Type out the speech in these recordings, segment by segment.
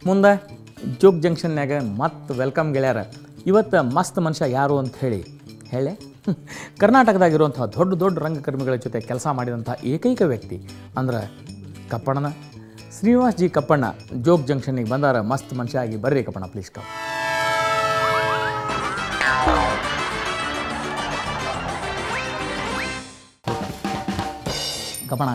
ಮುಂದೆ ಜೋಗ್ ಜಂಕ್ಷನ್ಯಾಗ ಮತ್ತೆ ವೆಲ್ಕಮ್ ಗೆಳೆಯರ. ಇವತ್ತು ಮಸ್ತ್ ಮನುಷ್ಯ ಯಾರು ಅಂತ ಹೇಳಿ ಕರ್ನಾಟಕದಾಗಿರುವಂಥ ದೊಡ್ಡ ದೊಡ್ಡ ರಂಗಕರ್ಮಿಗಳ ಜೊತೆ ಕೆಲಸ ಮಾಡಿದಂಥ ಏಕೈಕ ವ್ಯಕ್ತಿ ಅಂದ್ರೆ ಕಪ್ಪಣ್ಣನ ಶ್ರೀನಿವಾಸ್ ಜಿ ಕಪ್ಪಣ್ಣ ಜೋಗ್ ಜಂಕ್ಷನ್ನಿಗೆ ಬಂದಾರ. ಮಸ್ತ್ ಮನುಷ್ಯ ಆಗಿ ಬರ್ರಿ ಕಪ್ಪಣ್ಣ, ಪ್ಲೀಸ್ ಕಮ್. ಕಪ್ಪಣ್ಣ,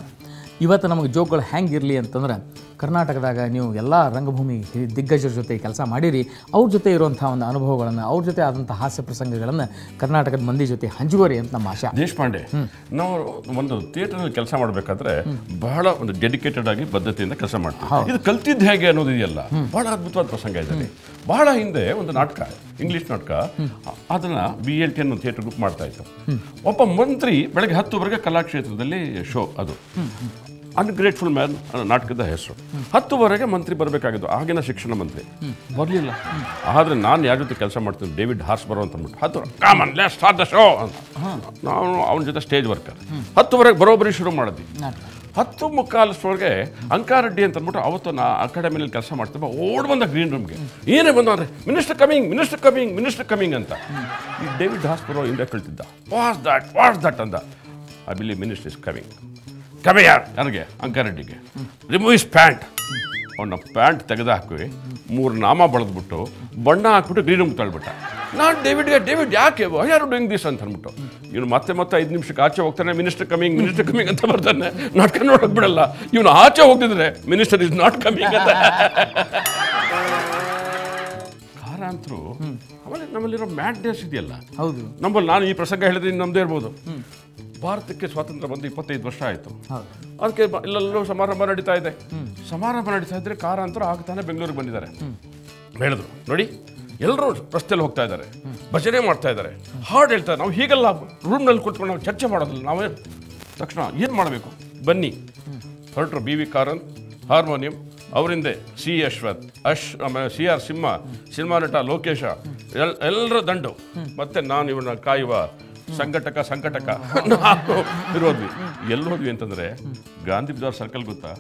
ಇವತ್ತು ನಮಗೆ ಜೋಕ್ಗಳು ಹೆಂಗಿರಲಿ ಅಂತಂದ್ರೆ, ಕರ್ನಾಟಕದಾಗ ನೀವು ಎಲ್ಲ ರಂಗಭೂಮಿ ದಿಗ್ಗಜರ ಜೊತೆ ಕೆಲಸ ಮಾಡಿರಿ. ಅವ್ರ ಜೊತೆ ಇರುವಂಥ ಒಂದು ಅನುಭವಗಳನ್ನು, ಅವ್ರ ಜೊತೆ ಆದಂಥ ಹಾಸ್ಯ ಪ್ರಸಂಗಗಳನ್ನು ಕರ್ನಾಟಕದ ಮಂದಿ ಜೊತೆ ಹಂಚುವರಿ ಅಂತ ನಮ್ಮ ಆಶಾ. ದೇಶಪಾಂಡೆ, ನಾವು ಒಂದು ಥಿಯೇಟರ್ನಲ್ಲಿ ಕೆಲಸ ಮಾಡಬೇಕಾದ್ರೆ ಬಹಳ ಒಂದು ಡೆಡಿಕೇಟೆಡ್ ಆಗಿ ಬದ್ಧತೆಯಿಂದ ಕೆಲಸ ಮಾಡ್ತೀವಿ. ಇದು ಕಲ್ತಿದ್ದು ಹೇಗೆ ಅನ್ನೋದಿದೆಯಲ್ಲ, ಬಹಳ ಅದ್ಭುತವಾದ ಪ್ರಸಂಗ ಇದೆ. ಬಹಳ ಹಿಂದೆ ಒಂದು ನಾಟಕ, ಇಂಗ್ಲೀಷ್ ನಾಟಕ, ಅದನ್ನು BLT ಅನ್ನೋ ಥಿಯೇಟರ್ ಗ್ರೂಪ್ ಮಾಡ್ತಾ ಇತ್ತು. ಒಬ್ಬ ಮಂತ್ರಿ ಬೆಳಗ್ಗೆ 10 ಕಲಾಕ್ಷೇತ್ರದಲ್ಲಿ ಶೋ, ಅದು ಅನ್ಗ್ರೇಟ್ಫುಲ್ ಮ್ಯಾನ್ ನಾಟಕದ ಹೆಸರು. 10 ಮಂತ್ರಿ ಬರಬೇಕಾಗಿದ್ದು, ಆಗಿನ ಶಿಕ್ಷಣ ಮಂತ್ರಿ ಬರಲಿಲ್ಲ. ಆದರೆ ನಾನು ಯಾರ ಜೊತೆ ಕೆಲಸ ಮಾಡ್ತೀನಿ, ಡೇವಿಡ್ ಹಾರ್ಸ್ಬರೋ ಅಂತ ಅಂದ್ಬಿಟ್ಟು 10 common let's start the show ಅಂತ ನಾವು ಅವನ ಜೊತೆ ಸ್ಟೇಜ್ ವರ್ಕರ್ 10 ಬರೋಬ್ಬರಿ ಶುರು ಮಾಡಿದ್ವಿ. 10:45 ಅಂಕಾರೆಡ್ಡಿ ಅಂತ ಅಂದ್ಬಿಟ್ಟು ಅವತ್ತು ನಾ ಅಕಾಡೆಮಿನಲ್ಲಿ ಕೆಲಸ ಮಾಡ್ತೀವಿ. ಓಡ್ ಬಂದ ಗ್ರೀನ್ ರೂಮ್ಗೆ, ಏನೇ ಬಂದ ಅಂದರೆ ಮಿನಿಸ್ಟರ್ ಕಮಿಂಗ್ ಅಂತ. ಈ ಡೇವಿಡ್ ಹಾರ್ಸ್ಬರೋ ಹಿಂದೆ ಕಳ್ತಿದ್ದ. ವಾಟ್ಸ್ ದಟ್ ಅಂದ. I believe minister is coming ಯಾರು ನನಗೆ ಅಂಕಾರೆಡ್ಡಿಗೆ ರಿಮೂವ್ ಇಸ್ ಪ್ಯಾಂಟ್. ಅವನ ಪ್ಯಾಂಟ್ ತೆಗೆದು ಹಾಕಿ 3 ನಾಮ ಬಳದ್ಬಿಟ್ಟು ಬಣ್ಣ ಹಾಕ್ಬಿಟ್ಟು ಗ್ರೀನ್ ರೂಮ್ ತಳ್ಬಿಟ್ಟ. ನಾನು ಡೇವಿಡ್ ಯಾಕೆ ಯಾರು ಡೂಯಿಂಗ್ ದಿಸ್ ಅಂತ ಅಂದ್ಬಿಟ್ಟು, ಇವನು ಮತ್ತೆ 5 ನಿಮಿಷಕ್ಕೆ ಆಚೆ ಹೋಗ್ತಾನೆ, ಮಿನಿಸ್ಟರ್ ಕಮಿಂಗ್ ಅಂತ ಬರ್ತಾನೆ. ನಾಟಕ ನೋಡೋಕೆ ಬಿಡಲ್ಲ. ಇವನು ಆಚೆ ಹೋಗ್ತಿದ್ರೆ ಮಿನಿಸ್ಟರ್ ಇಸ್ ನಾಟ್ ಕಮಿಂಗ್ ಅಂತ. ಕಾರಂತರು ಆಮೇಲೆ ನಮ್ಮಲ್ಲಿರೋ ಮ್ಯಾಡ್ನೆಸ್ ಇದೆಯಲ್ಲ, ಹೌದು. ನಮ್ಮಲ್ಲಿ ನಾನು ಈ ಪ್ರಸಂಗ ಹೇಳಿದ್ರೆ ನಮ್ಮದೇ ಇರ್ಬೋದು. ಭಾರತಕ್ಕೆ ಸ್ವಾತಂತ್ರ್ಯ ಬಂದು 25 ವರ್ಷ ಆಯಿತು. ಅದಕ್ಕೆ ಇಲ್ಲೆಲ್ಲೂ ಸಮಾರಂಭ ನಡೀತಾ ಇದೆ. ಸಮಾರಂಭ ನಡೀತಾ ಇದ್ರೆ ಕಾರಂತರು ಆಗ್ತಾನೆ ಬೆಂಗಳೂರಿಗೆ ಬಂದಿದ್ದಾರೆ. ಹೇಳಿದ್ರು, ನೋಡಿ ಎಲ್ಲರೂ ರಸ್ತೆಯಲ್ಲಿ ಹೋಗ್ತಾ ಇದ್ದಾರೆ, ಭಜನೆ ಮಾಡ್ತಾ ಇದ್ದಾರೆ, ಹಾಡು ಹೇಳ್ತಾರೆ. ನಾವು ಹೀಗೆಲ್ಲ ರೂಮ್ನಲ್ಲಿ ಕೂತ್ಕೊಂಡು ನಾವು ಚರ್ಚೆ ಮಾಡೋದಿಲ್ಲ. ನಾವೇ ತಕ್ಷಣ ಏನು ಮಾಡಬೇಕು, ಬನ್ನಿ. ಹೊರಟರು BV ಕಾರಂತ್, ಹಾರ್ಮೋನಿಯಂ, ಅವರಿಂದೆ C ಅಶ್ವಥ್, ಆಮೇಲೆ CR ಸಿಂಹ, ಸಿನಿಮಾ ನಟ ಲೋಕೇಶ, ಎಲ್ಲರ ದಂಡು, ಮತ್ತೆ ನಾನು ಇವನ್ನ ಕಾಯುವ ಸಂಘಟಕ ನಾವು ಇರೋದ್ವಿ. ಎಲ್ಲೋದ್ವಿ ಅಂತಂದರೆ ಗಾಂಧಿ ಬಜಾರ್ ಸರ್ಕಲ್ ಗೊತ್ತಾ,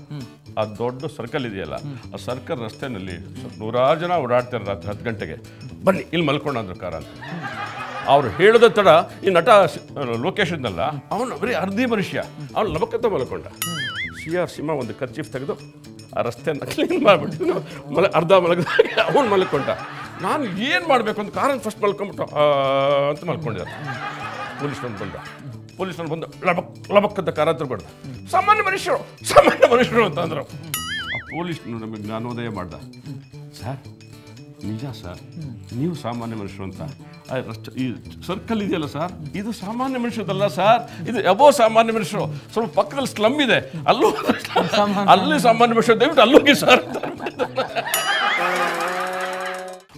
ಆ ದೊಡ್ಡ ಸರ್ಕಲ್ ಇದೆಯಲ್ಲ, ಆ ಸರ್ಕಲ್ ರಸ್ತೆಯಲ್ಲಿ 100 ಜನ ಓಡಾಡ್ತಾರೆ. ರಾತ್ರಿ 10 ಗಂಟೆಗೆ ಬನ್ನಿ ಇಲ್ಲಿ ಮಲ್ಕೊಂಡ್ರು ಕಾರಂತ. ಅವ್ರು ಹೇಳಿದ ತಡ ಈ ನಟ ಲೋಕೇಶ್ ಇದ್ನಲ್ಲ, ಅವನು ಬರೀ ಅರ್ಧಿ ಮನುಷ್ಯ, ಅವ್ನು ಲಬಕ್ಕಂತ ಮಲ್ಕೊಂಡ. CR ಸಿಂಹ ಒಂದು ಕರ್ಚೀಫ್ ತೆಗೆದು ಆ ರಸ್ತೆಯನ್ನು ಕ್ಲೀನ್ ಮಾಡಿಬಿಟ್ಟು ಅರ್ಧ ಮಲಗಿದಾಗ ಅವನು ಮಲ್ಕೊಂಡ. ನಾನು ಏನು ಮಾಡಬೇಕು ಅಂತ ಕಾರನ್ನು ಫಸ್ಟ್ ಮಲ್ಕೊಂಬಿಟ್ಟು ಅಂತ ಮಲ್ಕೊಂಡಿದ್ದಾರೆ. ಪೊಲೀಸ್ನವ್ರು ಬಂದು ಲಬಕ್ಕಂತ ಕಾರಂತರು ಕೊಡ್ದ. ಸಾಮಾನ್ಯ ಮನುಷ್ಯರು ಅಂತ ಅಂದರು. ಆ ಪೊಲೀಸ್ನವ್ರು ನಮಗೆ ಜ್ಞಾನೋದಯ ಮಾಡ್ದ. ಸರ್ ನಿಜ ಸರ್, ನೀವು ಸಾಮಾನ್ಯ ಮನುಷ್ಯರು ಅಂತ. ಈ ಸರ್ಕಲ್ ಇದೆಯಲ್ಲ ಸರ್, ಇದು ಸಾಮಾನ್ಯ ಮನುಷ್ಯರಲ್ಲ ಸರ್, ಇದು ಎಬೋ ಸಾಮಾನ್ಯ ಮನುಷ್ಯರು. ಸ್ವಲ್ಪ ಪಕ್ಕದಲ್ಲಿ ಸ್ಲಮ್ ಇದೆ, ಅಲ್ಲಿ ಸಾಮಾನ್ಯ ಮನುಷ್ಯರು, ದಯವಿಟ್ಟು ಅಲ್ಲೋಗಿ ಸರ್.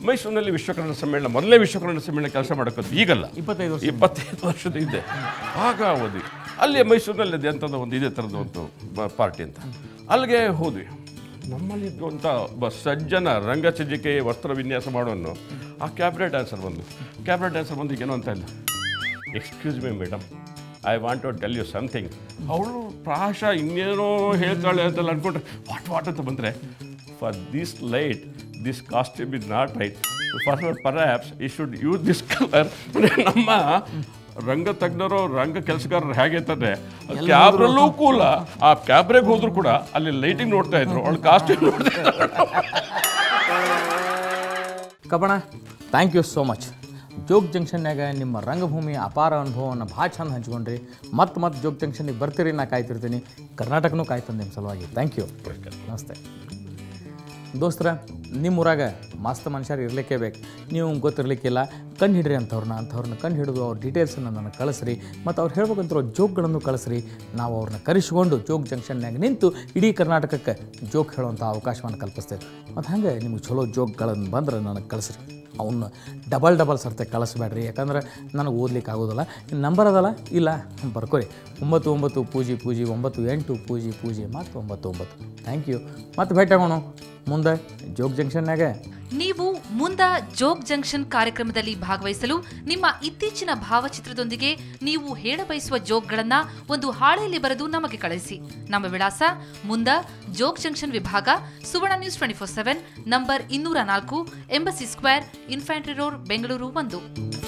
ಮೈಸೂರಿನಲ್ಲಿ ವಿಶ್ವಕರ್ಣ ಸಮ್ಮೇಳನ, ಮೊದಲನೇ ವಿಶ್ವಕರ್ಣ ಸಮ್ಮೇಳನ ಕೆಲಸ ಮಾಡೋಕ್ಕಂತ ಈಗಲ್ಲ, 25 ವರ್ಷದ ಹಿಂದೆ ಆಗ ಓದಿ. ಅಲ್ಲಿ ಮೈಸೂರಿನಲ್ಲಿ ಇದೆ ಅಂತಂದ ಒಂದು ಇದೇ ಥರದ ಒಂದು ಪಾರ್ಟಿ ಅಂತ, ಅಲ್ಲಿಗೆ ಹೋದ್ವಿ. ನಮ್ಮಲ್ಲಿದ್ದಂಥ ಒಬ್ಬ ಸಜ್ಜನ ರಂಗಸಜ್ಜಿಕೆ ವಸ್ತ್ರ ವಿನ್ಯಾಸ ಮಾಡೋನು ಆ ಕ್ಯಾಬ್ರೆ ಡ್ಯಾನ್ಸರ್ ಬಂದು ಈಗೇನೋ ಅಂತ ಇಲ್ಲ, excuse me madam, I want to tell you something. ಅವಳು ಪ್ರಾಯಶಃ ಇನ್ನೇನೋ ಹೇಳ್ತಾಳೆ ಅಂತೆಲ್ಲ ಅಂದ್ಕೊಂಡ್ರೆ ವಾಟ್ ಅಂತ ಬಂದರೆ, for this light this costume is not right, perhaps you should use this colour. ನಮ್ಮ ರಂಗ ತಜ್ಞರು, ರಂಗ ಕೆಲಸಗಾರರು ಹೇಗೆ ಅಂತಂದರೆ ಕ್ಯಾಬ್ರಲ್ಲೂ ಕೂಲ, ಆ ಕ್ಯಾಬ್ರೆಗೆ ಹೋದ್ರು ಕೂಡ ಅಲ್ಲಿ ಲೈಟಿಂಗ್ ನೋಡ್ತಾ ಇದ್ರು, ಅವಳು ಕಾಸ್ಟ್ಯೂಮ್ ನೋಡ್ತಾ ಇದ್ರು. ಕಬ್ಬಣ, thank you so much. Jog ಜಂಕ್ಷನ್ಯಾಗ ನಿಮ್ಮ ರಂಗಭೂಮಿ ಅಪಾರ ಅನುಭವವನ್ನು ಭಾಳ ಚಂದ ಹಂಚ್ಕೊಂಡ್ರಿ. ಮತ್ತೆ ಜೋಗ್ ಜಂಕ್ಷನ್ನಿಗೆ ಬರ್ತೀರಿ, ನಾ ಕಾಯ್ತಿರ್ತೀನಿ. ಕರ್ನಾಟಕನೂ ಕಾಯ್ತಂದು ನಿಮ್ಮ ಸಲುವಾಗಿ. ಥ್ಯಾಂಕ್ ಯು, ನಮಸ್ತೆ. ದೋಸ್ತರ, ನಿಮ್ಮೂರಾಗ ಮಸ್ತ್ ಮನುಷ್ಯರು ಇರಲಿಕ್ಕೆ ಬೇಕು. ನೀವು ಗೊತ್ತಿರಲಿಕ್ಕಿಲ್ಲ, ಕಂಡು ಹಿಡ್ರಿ ಅಂಥವ್ರನ್ನ ಕಂಡು ಹಿಡಿದು ಅವ್ರ ಡೀಟೇಲ್ಸನ್ನು ನನಗೆ ಕಳಿಸ್ರಿ. ಮತ್ತು ಅವ್ರು ಹೇಳ್ಬೇಕಂತ ಜೋಕ್ಗಳನ್ನು ಕಳಿಸ್ರಿ. ನಾವು ಅವ್ರನ್ನ ಕರೆಸ್ಕೊಂಡು ಜೋಗ್ ಜಂಕ್ಷನ್ಯಾಗ ನಿಂತು ಇಡೀ ಕರ್ನಾಟಕಕ್ಕೆ ಜೋಕ್ ಹೇಳುವಂಥ ಅವಕಾಶವನ್ನು ಕಲ್ಪಿಸ್ತೇವೆ. ಮತ್ತು ಹಾಗೆ ನಿಮಗೆ ಚಲೋ ಜೋಕ್ಗಳನ್ನು ಬಂದ್ರೆ ನನಗೆ ಕಳಿಸ್ರಿ. ಅವನ್ನ ಡಬಲ್ ಸರ್ತೆ ಕಳಿಸ್ಬೇಡ್ರಿ, ಯಾಕಂದ್ರೆ ನನಗೆ ಓದ್ಲಿಕ್ಕೆ ಆಗೋದಿಲ್ಲ. ನಂಬರ್ ಅದಲ್ಲ, ಇಲ್ಲ ಬರ್ಕೊರಿ, 99 ಪೂಜಿ 98 ಪೂಜಿ ಮತ್ತು 99. Thank you. ಮತ್ತೆ ಭೇಟಿ ಆಗೋಣ ಮುಂದೆ ಜೋಗ್ ಜಂಕ್ಷನ್ಯಾಗ. ನೀವು ಮುಂದ ಜೋಗ್ ಜಂಕ್ಷನ್ ಕಾರ್ಯಕ್ರಮದಲ್ಲಿ ಭಾಗವಹಿಸಲು ನಿಮ್ಮ ಇತ್ತೀಚಿನ ಭಾವಚಿತ್ರದೊಂದಿಗೆ ನೀವು ಹೇಳಬಯಸುವ ಜೋಕ್ಗಳನ್ನ ಒಂದು ಹಾಳೆಯಲ್ಲಿ ಬರೆದು ನಮಗೆ ಕಳಿಸಿ. ನಮ್ಮ ವಿಳಾಸ ಮುಂದ ಜೋಗ್ ಜಂಕ್ಷನ್ ವಿಭಾಗ, Suvarna news 24/7, number 204, embassy square, infantry road, Bengaluru 1.